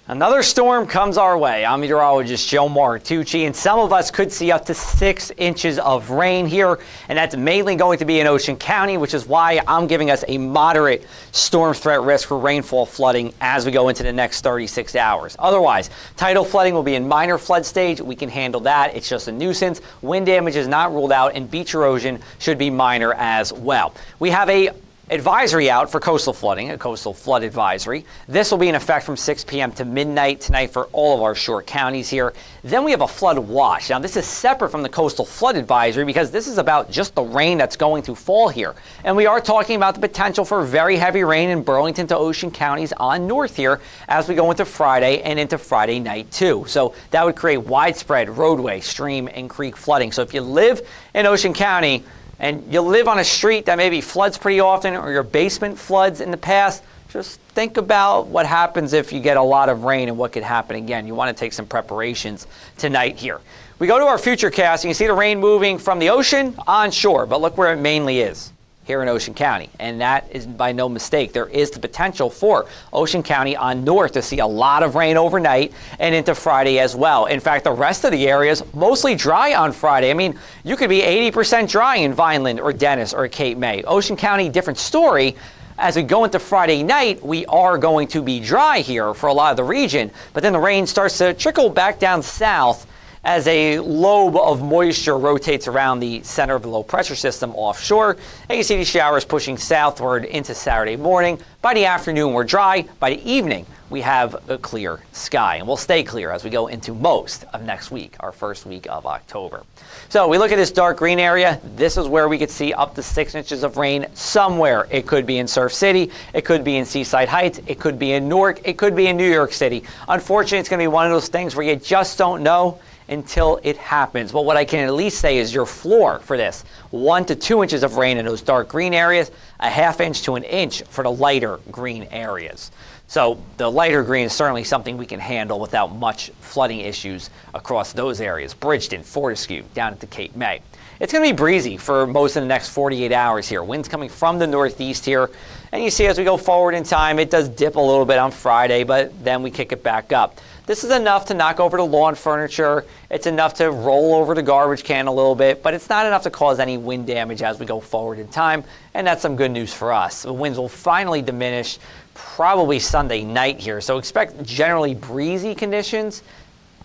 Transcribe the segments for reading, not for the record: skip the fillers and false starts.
Another storm comes our way. I'm meteorologist Joe Martucci, and some of us could see up to 6 inches of rain here, and that's mainly going to be in Ocean County, which is why I'm giving us a moderate storm threat risk for rainfall flooding as we go into the next 36 hours. Otherwise, tidal flooding will be in minor flood stage. We can handle that. It's just a nuisance. Wind damage is not ruled out, and beach erosion should be minor as well. We have a advisory out for coastal flooding, a coastal flood advisory. This will be in effect from 6 p.m. to midnight tonight for all of our shore counties here. Then we have a flood watch. Now, this is separate from the coastal flood advisory because this is about just the rain that's going to fall here. And we are talking about the potential for very heavy rain in Burlington to Ocean counties on north here as we go into Friday and into Friday night too. So that would create widespread roadway, stream, and creek flooding. So if you live in Ocean County, and you live on a street that maybe floods pretty often, or your basement floods in the past, just think about what happens if you get a lot of rain and what could happen again. You want to take some preparations tonight here. We go to our future cast, and you see the rain moving from the ocean onshore, but look where it mainly is, here in Ocean County. And that is by no mistake. There is the potential for Ocean County on north to see a lot of rain overnight and into Friday as well. In fact, the rest of the area is mostly dry on Friday. I mean, you could be 80% dry in Vineland or Dennis or Cape May. Ocean County, different story. As we go into Friday night, we are going to be dry here for a lot of the region, but then the rain starts to trickle back down south as a lobe of moisture rotates around the center of the low pressure system offshore. And you see these showers pushing southward into Saturday morning. By the afternoon, we're dry. By the evening, we have a clear sky. And we'll stay clear as we go into most of next week, our first week of October. So we look at this dark green area. This is where we could see up to 6 inches of rain somewhere. It could be in Surf City. It could be in Seaside Heights. It could be in Newark. It could be in New York City. Unfortunately, it's going to be one of those things where you just don't know until it happens. But what I can at least say is your floor for this, 1 to 2 inches of rain in those dark green areas, a ½ inch to an inch for the lighter green areas. So the lighter green is certainly something we can handle without much flooding issues across those areas. Bridgeton, Fortescue, down at the Cape May. It's going to be breezy for most of the next 48 hours here. Winds coming from the northeast here. And you see as we go forward in time, it does dip a little bit on Friday, but then we kick it back up. This is enough to knock over the lawn furniture. It's enough to roll over the garbage can a little bit, but it's not enough to cause any wind damage as we go forward in time, and that's some good news for us. The winds will finally diminish probably Sunday night here, so expect generally breezy conditions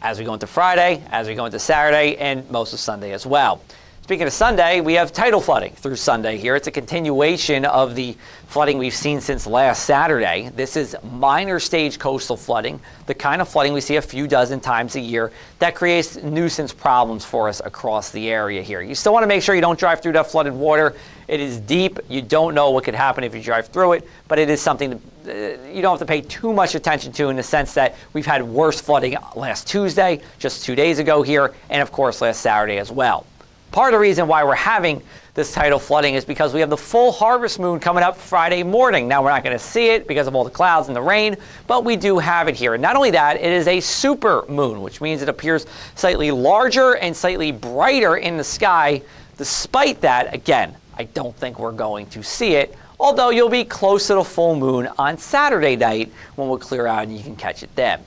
as we go into Friday, as we go into Saturday, and most of Sunday as well. Speaking of Sunday, we have tidal flooding through Sunday here. It's a continuation of the flooding we've seen since last Saturday. This is minor stage coastal flooding, the kind of flooding we see a few dozen times a year that creates nuisance problems for us across the area here. You still want to make sure you don't drive through that flooded water. It is deep. You don't know what could happen if you drive through it, but it is something that you don't have to pay too much attention to in the sense that we've had worse flooding last Tuesday, just 2 days ago here, and of course last Saturday as well. Part of the reason why we're having this tidal flooding is because we have the full harvest moon coming up Friday morning. Now, we're not going to see it because of all the clouds and the rain, but we do have it here. And not only that, it is a super moon, which means it appears slightly larger and slightly brighter in the sky. Despite that, again, I don't think we're going to see it, although you'll be close to the full moon on Saturday night when we'll clear out and you can catch it then.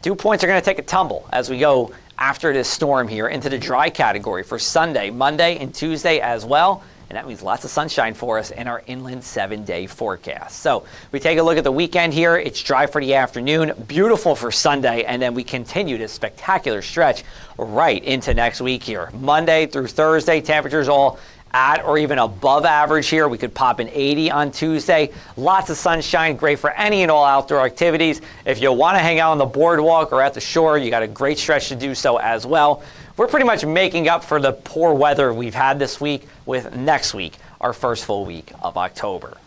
Dew points are going to take a tumble as we go after this storm here into the dry category for Sunday, Monday, and Tuesday as well. And that means lots of sunshine for us in our inland 7-day forecast. So we take a look at the weekend here. It's dry for the afternoon, beautiful for Sunday, and then we continue this spectacular stretch right into next week here. Monday through Thursday, temperatures all at or even above average here. We could pop an 80 on Tuesday. Lots of sunshine, great for any and all outdoor activities. If you want to hang out on the boardwalk or at the shore, you got a great stretch to do so as well. We're pretty much making up for the poor weather we've had this week with next week, our first full week of October.